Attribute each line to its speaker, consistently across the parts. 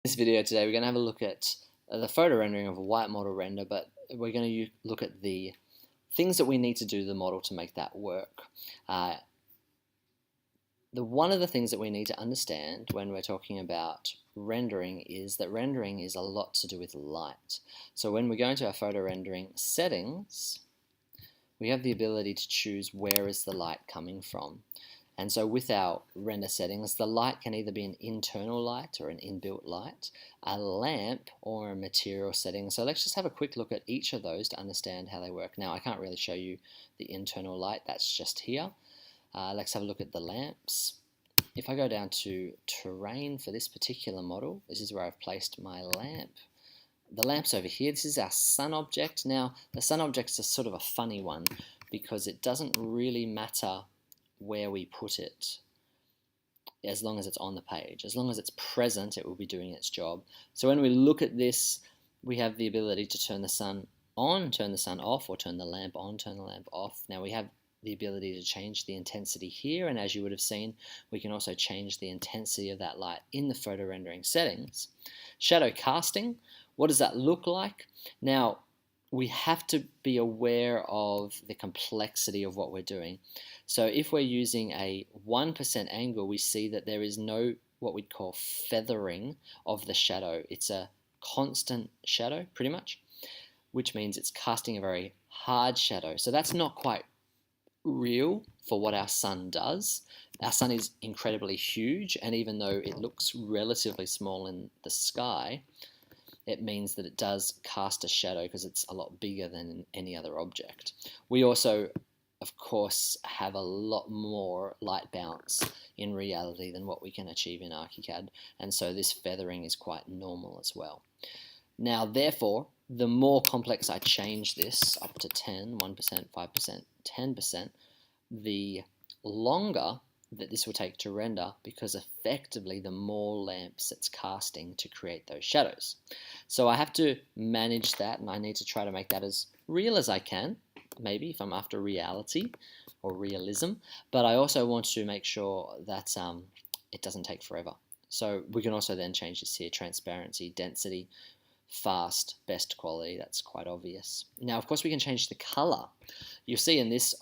Speaker 1: This video today we're going to have a look at the photo rendering of a white model render, but we're going to look at the things that we need to do to the model to make that work. One of the things that we need to understand when we're talking about rendering is that rendering is a lot to do with light. So when we go into our photo rendering settings, we have the ability to choose where is the light coming from. And so with our render settings, the light can either be an internal light or an inbuilt light, a lamp or a material setting. So let's just have a quick look at each of those to understand how they work. Now I can't really show you the internal light, that's just here. Let's have a look at the lamps. If I go down to terrain for this particular model, this is where I've placed my lamp. The lamp's over here. This is our sun object. Now the sun object's a sort of a funny one because it doesn't really matter where we put it as long as it's on the page. As long as it's present, it will be doing its job. So when we look at this, we have the ability to turn the sun on, turn the sun off, or turn the lamp on, turn the lamp off. Now we have the ability to change the intensity here, and as you would have seen, we can also change the intensity of that light in the photo rendering settings. Shadow casting, what does that look like? Now we have to be aware of the complexity of what we're doing. So if we're using a 1% angle, we see that there is no what we'd call feathering of the shadow. It's a constant shadow, pretty much, which means it's casting a very hard shadow. So that's not quite real for what our sun does. Our sun is incredibly huge, and even though it looks relatively small in the sky, it means that it does cast a shadow because it's a lot bigger than any other object. We also, of course, have a lot more light bounce in reality than what we can achieve in ArchiCAD, and so this feathering is quite normal as well. Now, therefore, the more complex I change this up to 10, 1%, 5%, 10%, the longer that this will take to render, because effectively the more lamps it's casting to create those shadows. So I have to manage that, and I need to try to make that as real as I can, maybe if I'm after reality or realism, but I also want to make sure that it doesn't take forever. So we can also then change this here: transparency, density, fast, best quality. That's quite obvious. Now of course we can change the color. You'll see in this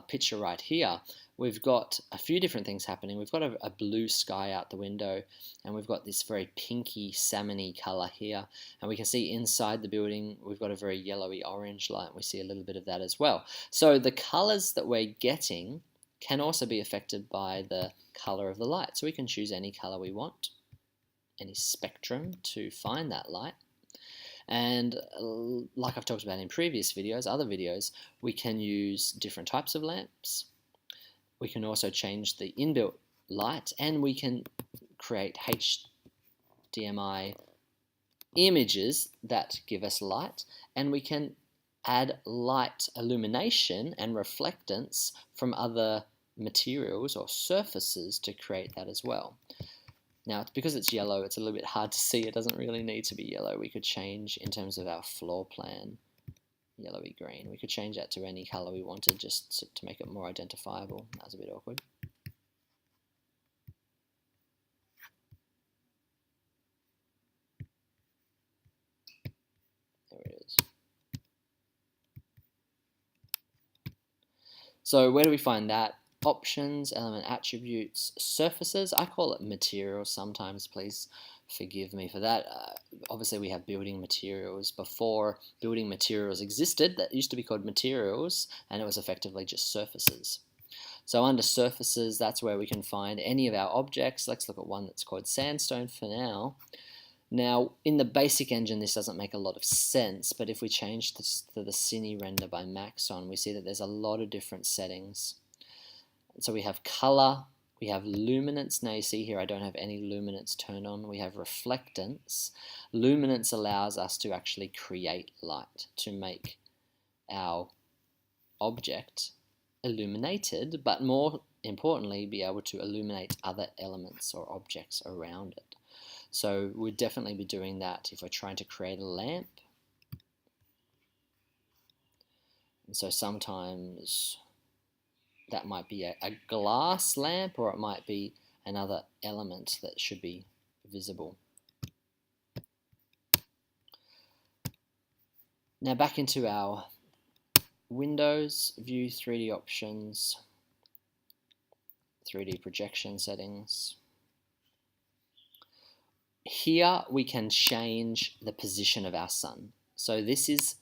Speaker 1: picture right here, we've got a few different things happening. We've got a blue sky out the window, and we've got this very pinky salmony color here, and we can see inside the building we've got a very yellowy orange light. We see a little bit of that as well. So the colors that we're getting can also be affected by the color of the light. So we can choose any color we want, any spectrum to find that light. And like I've talked about in previous videos, other videos, we can use different types of lamps. We can also change the inbuilt light, and we can create HDMI images that give us light, and we can add light illumination and reflectance from other materials or surfaces to create that as well. Now, because it's yellow, it's a little bit hard to see. It doesn't really need to be yellow. We could change, in terms of our floor plan, yellowy green. We could change that to any color we wanted, just to make it more identifiable. That was a bit awkward. There it is. So where do we find that? Options, element attributes, surfaces. I call it materials sometimes, please forgive me for that. Obviously we have building materials. Before building materials existed, that used to be called materials, and it was effectively just surfaces. So under surfaces, that's where we can find any of our objects. Let's look at one that's called sandstone for now. Now, in the basic engine, this doesn't make a lot of sense, but if we change this to the Cine render by Maxon, we see that there's a lot of different settings. So we have color, we have luminance. Now you see here I don't have any luminance turned on. We have reflectance. Luminance allows us to actually create light, to make our object illuminated, but more importantly be able to illuminate other elements or objects around it. So we'd definitely be doing that if we're trying to create a lamp. And so sometimes that might be a glass lamp, or it might be another element that should be visible. Now back into our Windows, View 3D options, 3D projection settings. Here we can change the position of our sun. So this is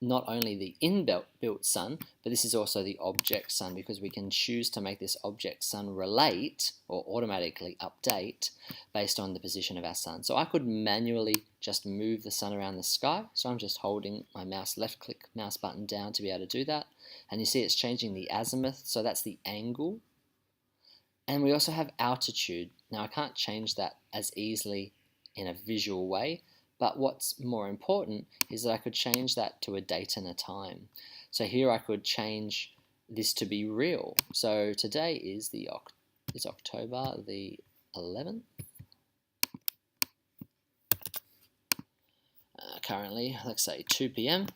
Speaker 1: not only the inbuilt sun, but this is also the object sun, because we can choose to make this object sun relate or automatically update based on the position of our sun. So I could manually just move the sun around the sky. So I'm just holding my left click mouse button down to be able to do that. And you see it's changing the azimuth, so that's the angle. And we also have altitude. Now I can't change that as easily in a visual way, but what's more important is that I could change that to a date and a time. So here I could change this to be real. So today is October the 11th. Currently, let's say 2 p.m.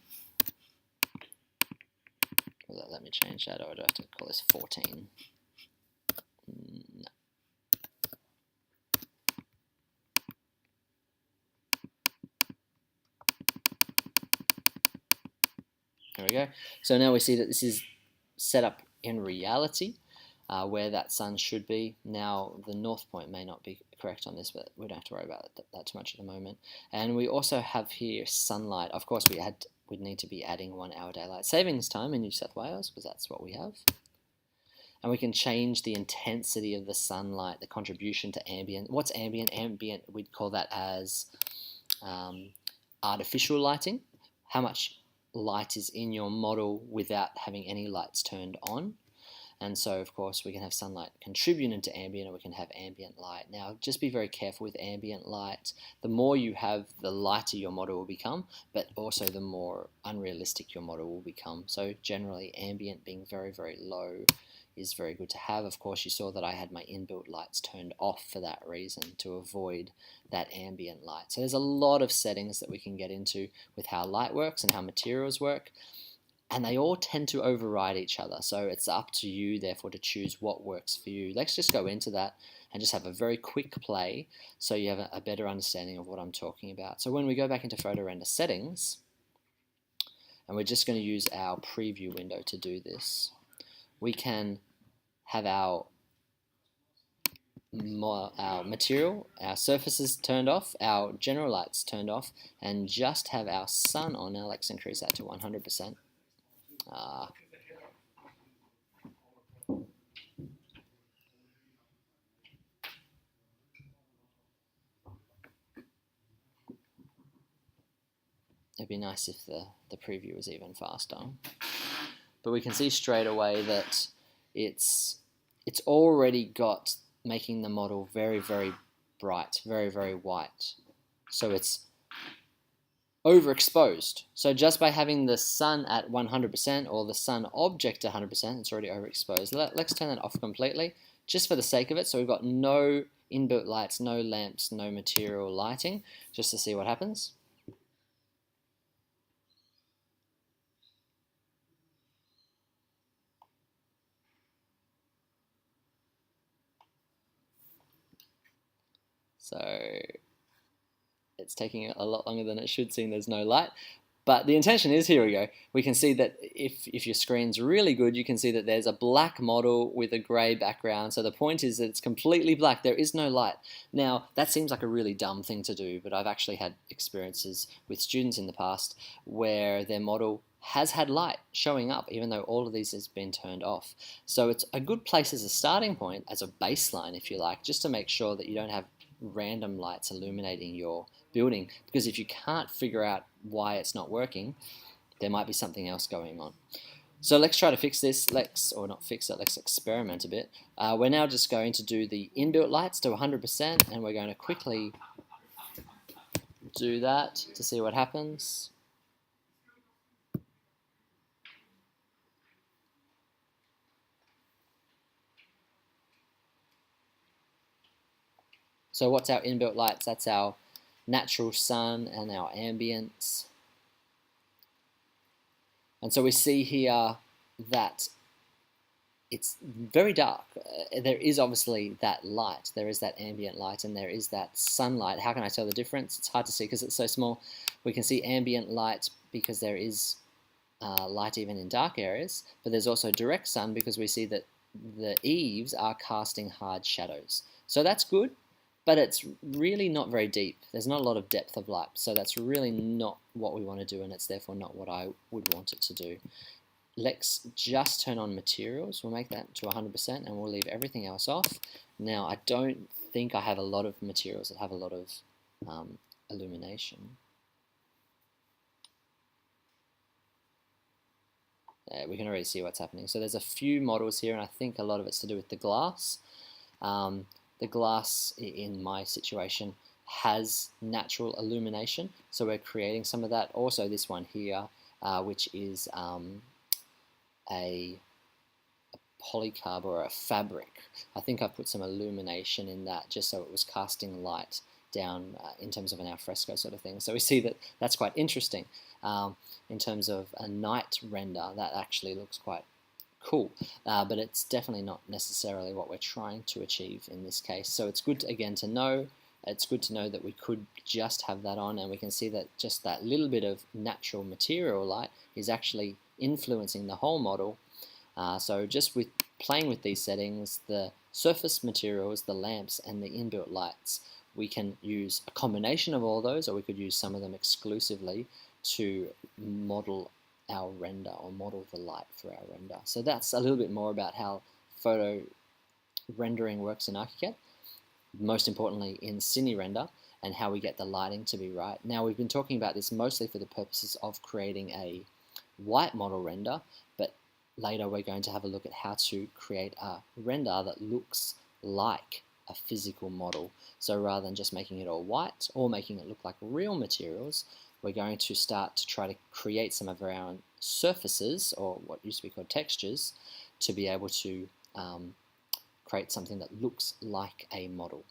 Speaker 1: Let me change that, or do I have to call this 14? No. There we go. So now we see that this is set up in reality where that sun should be. Now the north point may not be correct on this, but we don't have to worry about that too much at the moment. And we also have here sunlight. Of course we'd need to be adding 1 hour daylight savings time in New South Wales, because that's what we have. And we can change the intensity of the sunlight, the contribution to ambient. What's ambient? Ambient, we'd call that as artificial lighting. How much light is in your model without having any lights turned on. And so of course we can have sunlight contributing to ambient, or we can have ambient light. Now just be very careful with ambient light. The more you have, the lighter your model will become, but also the more unrealistic your model will become. So generally ambient being very, very low is very good to have. Of course you saw that I had my inbuilt lights turned off for that reason, to avoid that ambient light. So there's a lot of settings that we can get into with how light works and how materials work, and they all tend to override each other. So it's up to you therefore to choose what works for you. Let's just go into that and just have a very quick play so you have a better understanding of what I'm talking about. So when we go back into photo render settings, and we're just going to use our preview window to do this, we can have our material, our surfaces turned off, our general lights turned off, and just have our sun on. Now let's increase that to 100%. It'd be nice if the preview was even faster. But we can see straight away that it's already got making the model very, very bright, very, very white. So it's overexposed. So just by having the sun at 100% or the sun object at 100%, it's already overexposed. Let's turn that off completely, just for the sake of it. So we've got no inbuilt lights, no lamps, no material lighting, just to see what happens. So it's taking a lot longer than it should, seeing there's no light. But the intention is, here we go, we can see that if your screen's really good, you can see that there's a black model with a grey background. So the point is that it's completely black. There is no light. Now, that seems like a really dumb thing to do, but I've actually had experiences with students in the past where their model has had light showing up, even though all of these has been turned off. So it's a good place as a starting point, as a baseline, if you like, just to make sure that you don't have random lights illuminating your building, because if you can't figure out why it's not working, there might be something else going on. So let's try to fix this. Let's experiment a bit. We're now just going to do the inbuilt lights to 100%, and we're going to quickly do that to see what happens. So what's our inbuilt lights? That's our natural sun and our ambience. And so we see here that it's very dark. There is obviously that light. There is that ambient light and there is that sunlight. How can I tell the difference? It's hard to see because it's so small. We can see ambient light because there is light even in dark areas, but there's also direct sun because we see that the eaves are casting hard shadows. So that's good, but it's really not very deep. There's not a lot of depth of light, so that's really not what we want to do, and it's therefore not what I would want it to do. Let's just turn on materials. We'll make that to 100% and we'll leave everything else off. Now, I don't think I have a lot of materials that have a lot of illumination. We can already see what's happening. So there's a few models here, and I think a lot of it's to do with the glass. The glass, in my situation, has natural illumination, so we're creating some of that. Also this one here, which is a polycarb or a fabric. I think I put some illumination in that just so it was casting light down in terms of an alfresco sort of thing. So we see that that's quite interesting. In terms of a night render, that actually looks quite cool, but it's definitely not necessarily what we're trying to achieve in this case. So it's good, again, to know. It's good to know that we could just have that on, and we can see that just that little bit of natural material light is actually influencing the whole model. So just with playing with these settings, the surface materials, the lamps, and the inbuilt lights, we can use a combination of all those, or we could use some of them exclusively to model our render, or model the light for our render. So that's a little bit more about how photo rendering works in ArchiCAD, most importantly in CineRender, and how we get the lighting to be right. Now, we've been talking about this mostly for the purposes of creating a white model render, but later we're going to have a look at how to create a render that looks like a physical model. So rather than just making it all white or making it look like real materials, we're going to start to try to create some of our own surfaces, or what used to be called textures, to be able to create something that looks like a model.